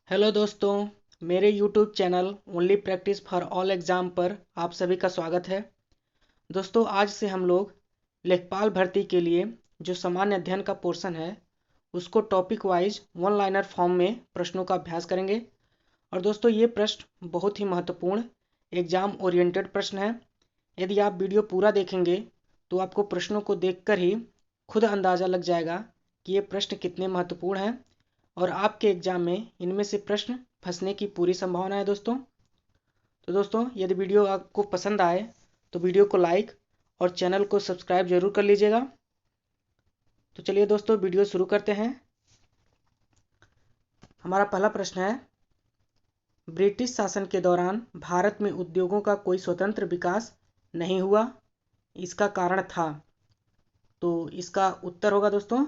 Hello दोस्तों, मेरे YouTube channel only practice for all exam पर आप सभी का स्वागत है। दोस्तों, आज से हम लोग लेखपाल भर्ती के लिए जो सामान्य अध्ययन का पोर्शन है उसको topic wise one liner form में प्रश्नों का अभ्यास करेंगे। और दोस्तों, ये प्रश्न बहुत ही महत्वपूर्ण एग्ज़ाम ओरिएंटेड प्रश्न है। यदि आप वीडियो पूरा देखेंगे तो आपको प्रश्नों को देखकर ही खुद अंदाज़ा लग जाएगा कि ये प्रश्न कितने महत्वपूर्ण हैं और आपके एग्जाम में इनमें से प्रश्न फंसने की पूरी संभावना है दोस्तों। तो दोस्तों, यदि वीडियो आपको पसंद आए तो वीडियो को लाइक और चैनल को सब्सक्राइब जरूर कर लीजिएगा। तो चलिए दोस्तों, वीडियो शुरू करते हैं। हमारा पहला प्रश्न है, ब्रिटिश शासन के दौरान भारत में उद्योगों का कोई स्वतंत्र विकास नहीं हुआ, इसका कारण था। तो इसका उत्तर होगा दोस्तों,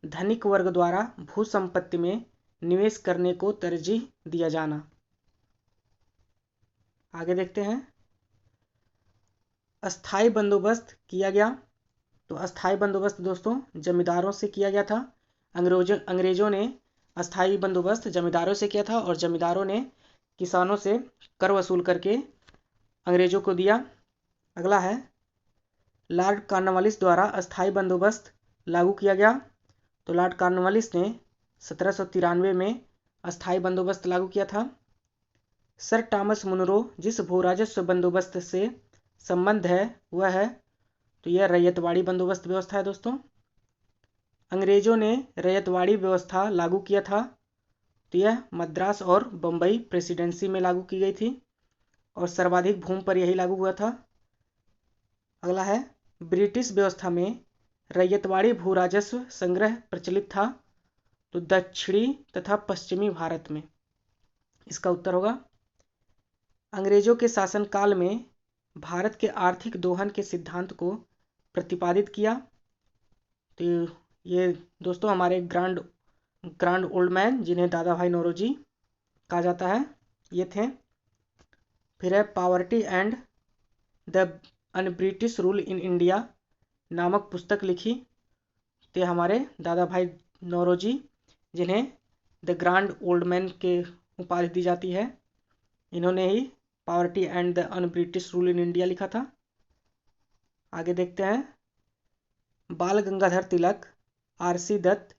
धनिक वर्ग द्वारा भू संपत्ति में निवेश करने को तरजीह दिया जाना। आगे देखते हैं, अस्थाई बंदोबस्त किया गया। तो अस्थाई बंदोबस्त दोस्तों जमींदारों से किया गया था। अंग्रेजों ने अस्थाई बंदोबस्त जमींदारों से किया था और जमींदारों ने किसानों से कर वसूल करके अंग्रेजों को दिया। अगला है, लॉर्ड कॉर्नवालिस द्वारा अस्थाई बंदोबस्त लागू किया गया। तो लॉर्ड कॉर्नवालिस ने 1793 में अस्थाई बंदोबस्त लागू किया था। सर टॉमस मुनरो जिस भू राजस्व बंदोबस्त से संबंध है वह है, तो यह रैयतवाड़ी बंदोबस्त व्यवस्था है दोस्तों। अंग्रेजों ने रैयतवाड़ी व्यवस्था लागू किया था, तो यह मद्रास और बम्बई प्रेसिडेंसी में लागू की गई थी और सर्वाधिक भूमि पर यही लागू हुआ था। अगला है, ब्रिटिश व्यवस्था में रैयतवाड़ी भू राजस्व संग्रह प्रचलित था, तो दक्षिणी तथा पश्चिमी भारत में। इसका उत्तर होगा, अंग्रेजों के शासनकाल में भारत के आर्थिक दोहन के सिद्धांत को प्रतिपादित किया। तो ये दोस्तों हमारे ग्रांड ओल्ड मैन जिन्हें दादा भाई नौरोजी कहा जाता है, ये थे। फिर है, poverty and the unBritish rule in India नामक पुस्तक लिखी। तो हमारे दादा भाई नौरोजी जिन्हें द ग्रांड ओल्ड मैन के उपाधि दी जाती है, इन्होंने ही poverty and the unBritish rule in India लिखा था। आगे देखते हैं, बाल गंगाधर तिलक, आरसी दत्त,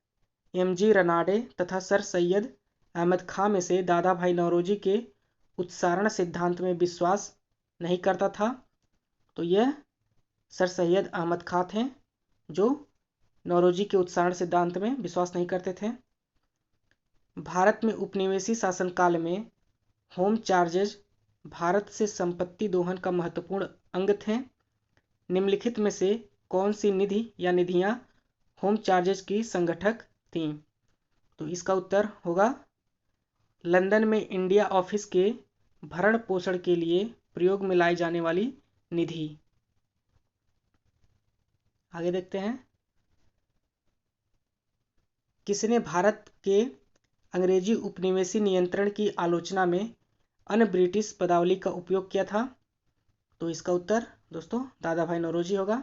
एमजी रनाडे तथा सर सैयद अहमद खां में से दादा भाई नौरोजी के उत्सारण सिद्धांत में विश्वास नहीं करता था। तो यह सर सैयद अहमद खां थे जो नौरोजी के उत्सारण सिद्धांत में विश्वास नहीं करते थे। भारत में उपनिवेशी शासनकाल में होम चार्जेज भारत से संपत्ति दोहन का महत्वपूर्ण अंग थे। निम्नलिखित में से कौन सी निधि या निधियां होम चार्जेज की संगठक थीं? तो इसका उत्तर होगा, लंदन में इंडिया ऑफिस के भरण पोषण के लिए प्रयोग में लाई जाने वाली निधि। आगे देखते हैं, किसने भारत के अंग्रेजी उपनिवेशी नियंत्रण की आलोचना में अन ब्रिटिश पदावली का उपयोग किया था? तो इसका उत्तर दोस्तों दादा भाई नौरोजी होगा।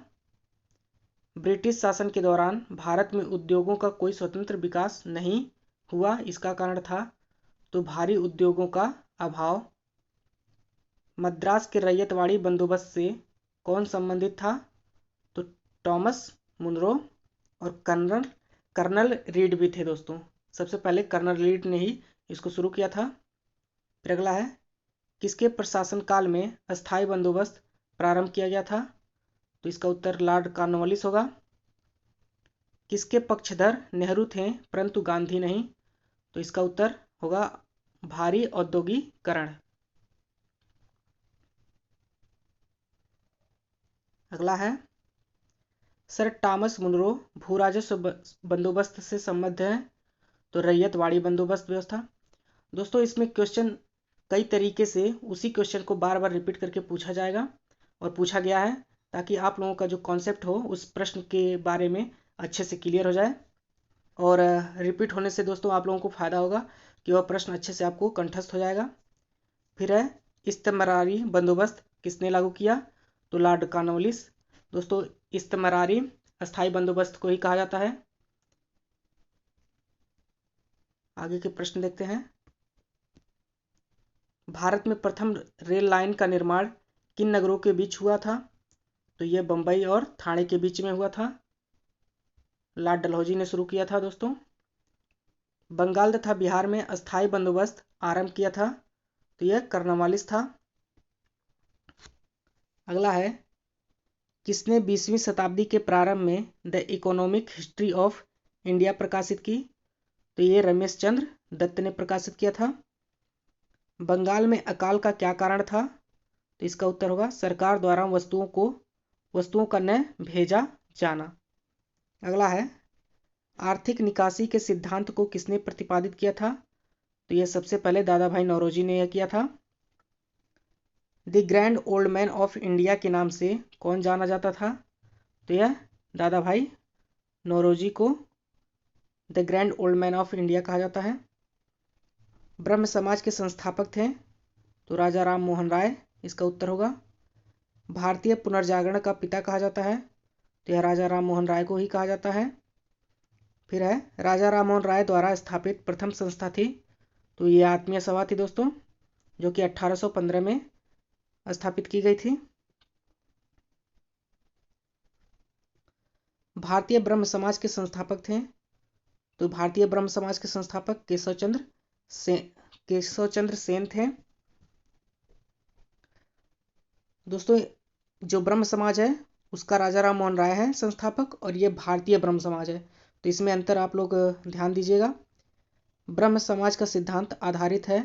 ब्रिटिश शासन के दौरान भारत में उद्योगों का कोई स्वतंत्र विकास नहीं हुआ, इसका कारण था तो भारी उद्योगों का अभाव। मद्रास के रैयतवाड़ी बंदोबस्त से कौन संबंधित था? तो टॉमस मुनरो और कर्नल रीड भी थे दोस्तों। सबसे पहले कर्नल रीड ने ही इसको शुरू किया था। फिर अगला है, किसके प्रशासन काल में अस्थाई बंदोबस्त प्रारंभ किया गया था? तो इसका उत्तर लॉर्ड कॉर्नवालिस होगा। किसके पक्षधर नेहरू थे परंतु गांधी नहीं? तो इसका उत्तर होगा भारी औद्योगिकरण। अगला है, सर टॉमस मुनरो भू राजस्व बंदोबस्त से संबद्ध है, तो रैयतवाड़ी बंदोबस्त व्यवस्था। दोस्तों, इसमें क्वेश्चन कई तरीके से उसी क्वेश्चन को बार बार रिपीट करके पूछा जाएगा और पूछा गया है ताकि आप लोगों का जो कॉन्सेप्ट हो उस प्रश्न के बारे में अच्छे से क्लियर हो जाए। और रिपीट होने से दोस्तों आप लोगों को फ़ायदा होगा कि वह प्रश्न अच्छे से आपको कंठस्थ हो जाएगा। फिर है, इस्तमरारी बंदोबस्त किसने लागू किया? तो लॉर्ड कॉर्नवालिस। दोस्तों, इस्तमरारी अस्थाई बंदोबस्त को ही कहा जाता है। आगे के प्रश्न देखते हैं, भारत में प्रथम रेल लाइन का निर्माण किन नगरों के बीच हुआ था? तो यह बम्बई और ठाणे के बीच में हुआ था। लॉर्ड डलहौजी ने शुरू किया था दोस्तों। बंगाल तथा बिहार में अस्थायी बंदोबस्त आरंभ किया था, तो यह कर्नवालिस था। अगला है, किसने 20वीं शताब्दी के प्रारंभ में the economic history of India प्रकाशित की? तो ये रमेश चंद्र दत्त ने प्रकाशित किया था। बंगाल में अकाल का क्या कारण था? तो इसका उत्तर होगा सरकार द्वारा वस्तुओं का न भेजा जाना। अगला है, आर्थिक निकासी के सिद्धांत को किसने प्रतिपादित किया था? तो यह सबसे पहले दादा भाई नौरोजी ने यह किया था। The grand old man of India के नाम से कौन जाना जाता था? तो यह दादा भाई नौरोजी को the grand old man of India कहा जाता है। ब्रह्म समाज के संस्थापक थे? तो राजा राम मोहन राय इसका उत्तर होगा। भारतीय पुनर्जागरण का पिता कहा जाता है? तो यह राजा राम मोहन राय को ही कहा जाता है। फिर है, राजा राम मोहन राय द्वारा स्थापित प्रथम संस्था थी? तो ये आत्मीय सभा थी दोस्तों, जो कि 1815 में स्थापित की गई थी। भारतीय ब्रह्म समाज के संस्थापक थे? तो भारतीय ब्रह्म समाज के संस्थापक केशव चंद्र सेन थे। दोस्तों, जो ब्रह्म समाज है उसका राजा राम मोहन राय है संस्थापक, और ये भारतीय ब्रह्म समाज है, तो इसमें अंतर आप लोग ध्यान दीजिएगा। ब्रह्म समाज का सिद्धांत आधारित है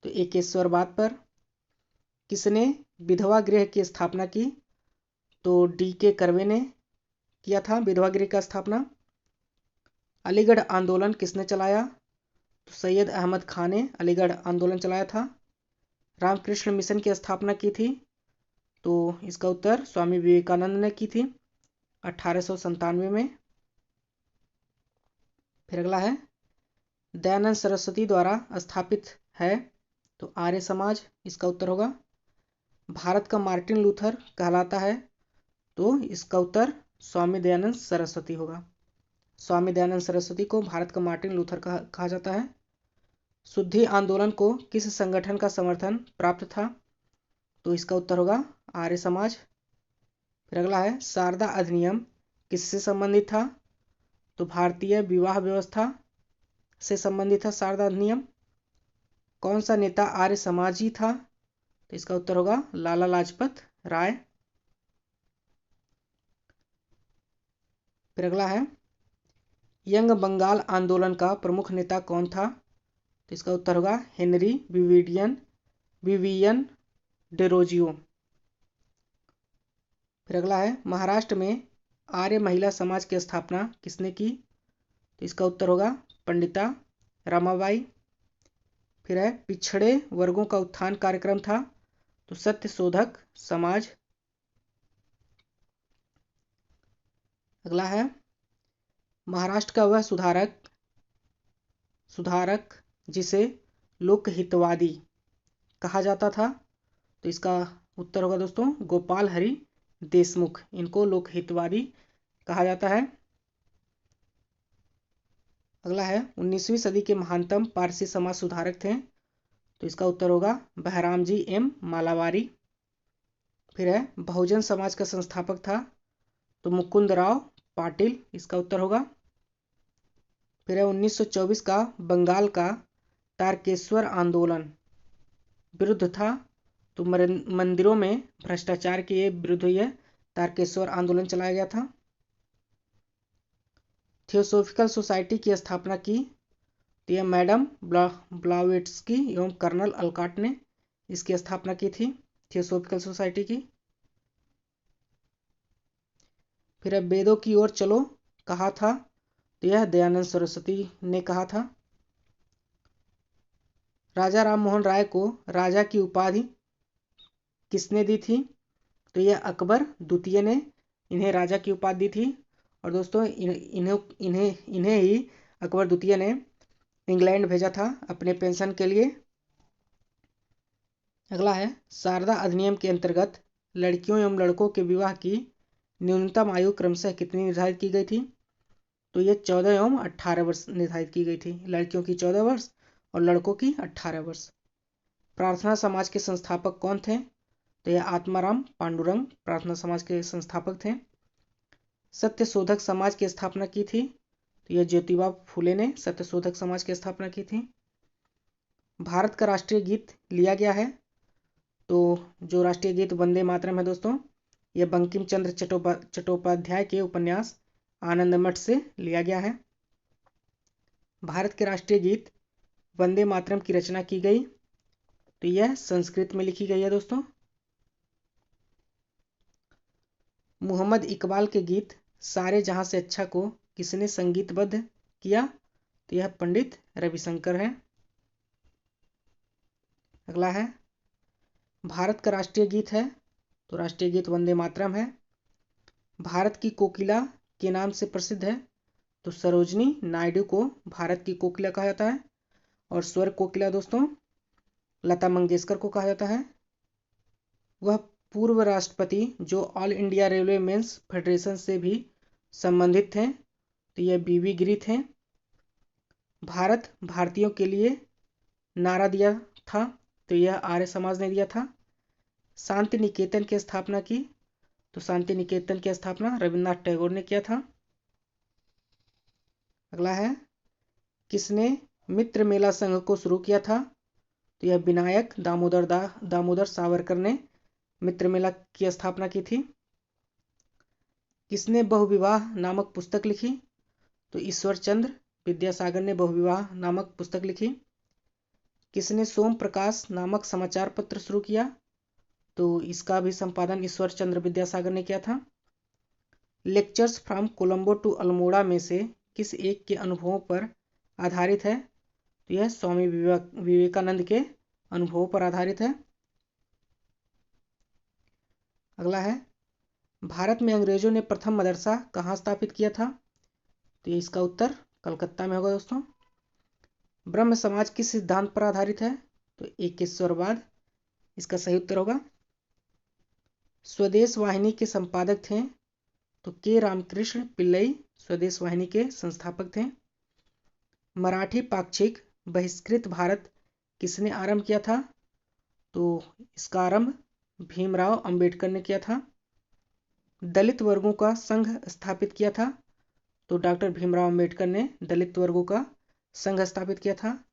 तो एकेश्वरवाद पर। किसने विधवा गृह की स्थापना की? तो D.K. कर्वे ने किया था विधवा गृह का स्थापना। अलीगढ़ आंदोलन किसने चलाया? तो सैयद अहमद खान ने अलीगढ़ आंदोलन चलाया था। रामकृष्ण मिशन की स्थापना की थी? तो इसका उत्तर स्वामी विवेकानंद ने की थी 1897 में। फिर अगला है, दयानंद सरस्वती द्वारा स्थापित है? तो आर्य समाज इसका उत्तर होगा। भारत का मार्टिन लूथर कहलाता है? तो इसका उत्तर स्वामी दयानंद सरस्वती होगा। स्वामी दयानंद सरस्वती को भारत का मार्टिन लूथर कहा जाता है। शुद्धि आंदोलन को किस संगठन का समर्थन प्राप्त था? तो इसका उत्तर होगा आर्य समाज। फिर अगला है, शारदा अधिनियम किससे संबंधित था? तो भारतीय विवाह व्यवस्था से संबंधित था शारदा अधिनियम। कौन सा नेता आर्य समाजी था? तो इसका उत्तर होगा लाला लाजपत राय। फिर अगला है, यंग बंगाल आंदोलन का प्रमुख नेता कौन था? तो इसका उत्तर होगा हेनरी विवियन डेरोजियो। फिर अगला है, महाराष्ट्र में आर्य महिला समाज की स्थापना किसने की? तो इसका उत्तर होगा पंडिता रमाबाई। फिर है, पिछड़े वर्गों का उत्थान कार्यक्रम था? तो सत्यशोधक समाज। अगला है, महाराष्ट्र का वह सुधारक जिसे लोकहितवादी कहा जाता था? तो इसका उत्तर होगा दोस्तों गोपाल हरि देशमुख, इनको लोकहितवादी कहा जाता है। अगला है, 19वीं सदी के महानतम पारसी समाज सुधारक थे? तो इसका उत्तर होगा बहराम जी एम मालावारी। फिर है, बहुजन समाज का संस्थापक था? तो मुकुंद राव पाटिल इसका उत्तर होगा। फिर है, 1924 का बंगाल का तारकेश्वर आंदोलन विरुद्ध था? तो मंदिरों में भ्रष्टाचार के विरुद्ध यह तारकेश्वर आंदोलन चलाया गया था। थियोसॉफिकल सोसाइटी की स्थापना की? तो यह मैडम ब्लावेट्स्की एवं कर्नल अलकाट ने इसकी स्थापना की थी थियोसॉफिकल सोसाइटी की। फिर अब वेदों की ओर चलो कहा था? तो यह दयानंद सरस्वती ने कहा था। राजा राम मोहन राय को राजा की उपाधि किसने दी थी? तो यह अकबर द्वितीय ने इन्हें राजा की उपाधि दी थी। और दोस्तों इन्हें ही अकबर द्वितीय ने इंग्लैंड भेजा था अपने पेंशन के लिए। अगला है, शारदा अधिनियम के अंतर्गत लड़कियों एवं लड़कों के विवाह की न्यूनतम आयु क्रमशः कितनी निर्धारित की गई थी? तो ये 14 एवं 18 वर्ष निर्धारित की गई थी। लड़कियों की 14 वर्ष और लड़कों की 18 वर्ष। प्रार्थना समाज के संस्थापक कौन थे? तो यह आत्माराम पांडुरंग प्रार्थना समाज के संस्थापक थे। सत्य शोधक समाज की स्थापना की थी? तो यह ज्योतिबा फूले ने सत्य शोधक समाज की स्थापना की थी। भारत का राष्ट्रीय गीत लिया गया है? तो जो राष्ट्रीय गीत वंदे मातरम है दोस्तों, यह बंकिम चंद्र चट्टोपाध्याय के उपन्यास आनंद मठ से लिया गया है। भारत के राष्ट्रीय गीत वंदे मातरम की रचना की गई? तो यह संस्कृत में लिखी गई है दोस्तों। मोहम्मद इकबाल के गीत सारे जहां से अच्छा को किसने संगीतबद्ध किया? तो यह पंडित रविशंकर है। अगला है, भारत का राष्ट्रीय गीत है? तो राष्ट्रीय गीत वंदे मातरम है। भारत की कोकिला के नाम से प्रसिद्ध है? तो सरोजनी नायडू को भारत की कोकिला कहा जाता है। और स्वर कोकिला दोस्तों लता मंगेशकर को कहा जाता है। वह पूर्व राष्ट्रपति जो all India railwaymen's federation से भी संबंधित थे? तो यह बीवी गिरी थे। भारत भारतीयों के लिए नारा दिया था? तो यह आर्य समाज ने दिया था। शांति निकेतन की स्थापना की? तो शांति निकेतन की स्थापना रविन्द्रनाथ टैगोर ने किया था। अगला है, किसने मित्र मेला संघ को शुरू किया था? तो यह विनायक दामोदर सावरकर ने मित्र मेला की स्थापना की थी। किसने बहुविवाह नामक पुस्तक लिखी? तो ईश्वर चंद्र विद्यासागर ने बहुविवाह नामक पुस्तक लिखी। किसने सोम प्रकाश नामक समाचार पत्र शुरू किया? तो इसका भी संपादन ईश्वर चंद्र विद्यासागर ने किया था। Lectures from Colombo to Almora में से किस एक के अनुभवों पर आधारित है? तो यह स्वामी विवेकानंद के अनुभवों पर आधारित है। अगला है, भारत में अंग्रेजों ने प्रथम मदरसा कहाँ स्थापित किया था? तो इसका उत्तर कलकत्ता में होगा दोस्तों। ब्रह्म समाज किस सिद्धांत पर आधारित है? तो एकेश्वरवाद इसका सही उत्तर होगा। स्वदेश वाहिनी के संपादक थे? तो के रामकृष्ण पिल्लई स्वदेश वाहिनी के संस्थापक थे। मराठी पाक्षिक बहिष्कृत भारत किसने आरंभ किया था? तो इसका आरंभ भीमराव अंबेडकर ने किया था। दलित वर्गों का संघ स्थापित किया था? तो डॉक्टर भीमराव अंबेडकर ने दलित वर्गों का संघ स्थापित किया था।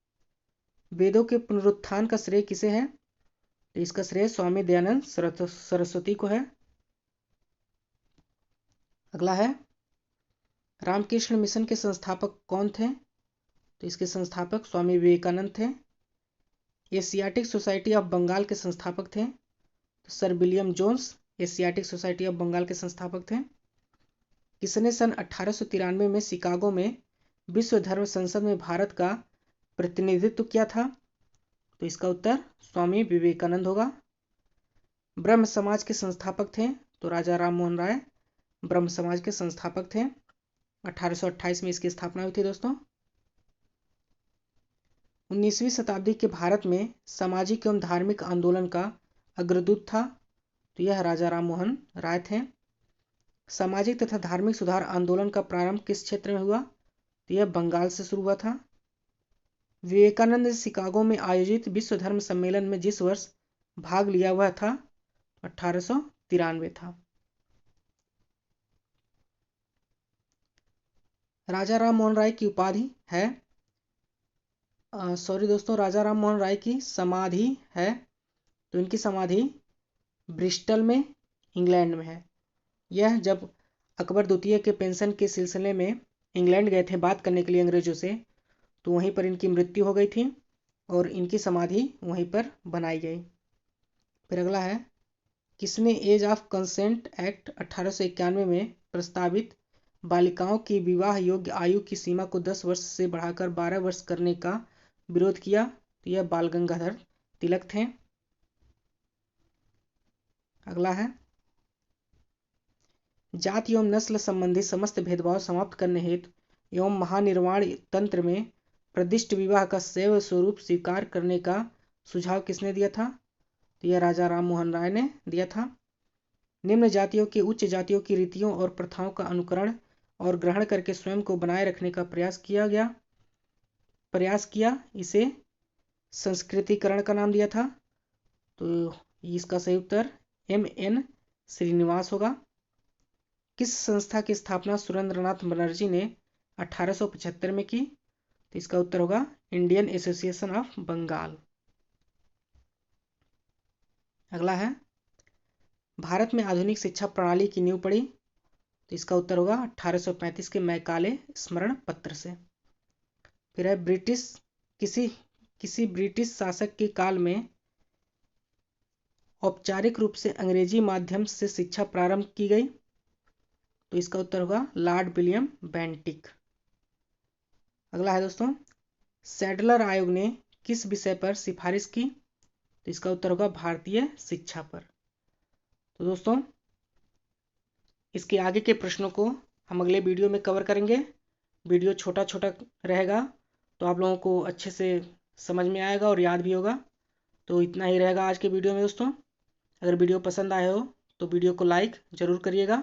वेदों के पुनरुत्थान का श्रेय किसे है? तो इसका श्रेय स्वामी दयानंद सरस्वती को है। अगला है, रामकृष्ण मिशन के संस्थापक कौन थे? तो इसके संस्थापक स्वामी विवेकानंद थे। एशियाटिक सोसाइटी ऑफ बंगाल के संस्थापक थे? तो sir William Jones Asiatic Society of Bengal के संस्थापक थे। किसने सन 1893 में शिकागो में विश्व धर्म संसद में भारत का प्रतिनिधित्व किया था? तो इसका उत्तर स्वामी विवेकानंद होगा। ब्रह्म समाज के संस्थापक थे? तो राजा राम मोहन राय ब्रह्म समाज के संस्थापक थे। 1828 में इसकी स्थापना हुई थी दोस्तों। 19वीं शताब्दी के भारत में सामाजिक एवं धार्मिक आंदोलन का अग्रदूत था? तो यह राजा राम मोहन राय थे। सामाजिक तथा धार्मिक सुधार आंदोलन का प्रारंभ किस क्षेत्र में हुआ? तो यह बंगाल से शुरू हुआ था। विवेकानंद शिकागो में आयोजित विश्व धर्म सम्मेलन में जिस वर्ष भाग लिया हुआ था 1893 था। राजा राम मोहन राय की उपाधि है? सॉरी दोस्तों, राजा राम मोहन राय की समाधि है। तो इनकी समाधि ब्रिस्टल में इंग्लैंड में है। यह जब अकबर द्वितीय के पेंशन के सिलसिले में इंग्लैंड गए थे बात करने के लिए अंग्रेजों से, तो वहीं पर इनकी मृत्यु हो गई थी और इनकी समाधि वहीं पर बनाई गई। फिर अगला है, किसने एज ऑफ कंसेंट एक्ट 1891 में प्रस्तावित बालिकाओं की विवाह योग्य आयु की सीमा को 10 वर्ष से बढ़ाकर 12 वर्ष करने का विरोध किया? तो यह बाल गंगाधर तिलक थे। अगला है, जाति एवं नस्ल संबंधी समस्त भेदभाव समाप्त करने हेतु एवं महानिर्वाण तंत्र में प्रदिष्ट विवाह का शैव स्वरूप स्वीकार करने का सुझाव किसने दिया था? तो यह राजा राम मोहन राय ने दिया था। निम्न जातियों की उच्च जातियों की रीतियों और प्रथाओं का अनुकरण और ग्रहण करके स्वयं को बनाए रखने का प्रयास किया, इसे संस्कृतिकरण का नाम दिया था? तो इसका सही उत्तर MN श्रीनिवास होगा। किस संस्था की स्थापना सुरेंद्रनाथ बनर्जी ने 1875 में की? तो इसका उत्तर होगा इंडियन एसोसिएशन ऑफ बंगाल। अगला है, भारत में आधुनिक शिक्षा प्रणाली की नींव पड़ी? तो इसका उत्तर होगा 1835 के मैकाले स्मरण पत्र से। फिर है, किसी ब्रिटिश शासक के काल में औपचारिक रूप से अंग्रेजी माध्यम से शिक्षा प्रारंभ की गई? तो इसका उत्तर होगा लॉर्ड विलियम बेंटिक। अगला है दोस्तों, सैडलर आयोग ने किस विषय पर सिफारिश की? तो इसका उत्तर होगा भारतीय शिक्षा पर। तो दोस्तों, इसके आगे के प्रश्नों को हम अगले वीडियो में कवर करेंगे। वीडियो छोटा छोटा रहेगा तो आप लोगों को अच्छे से समझ में आएगा और याद भी होगा। तो इतना ही रहेगा आज के वीडियो में दोस्तों। अगर वीडियो पसंद आए हो तो वीडियो को लाइक ज़रूर करिएगा।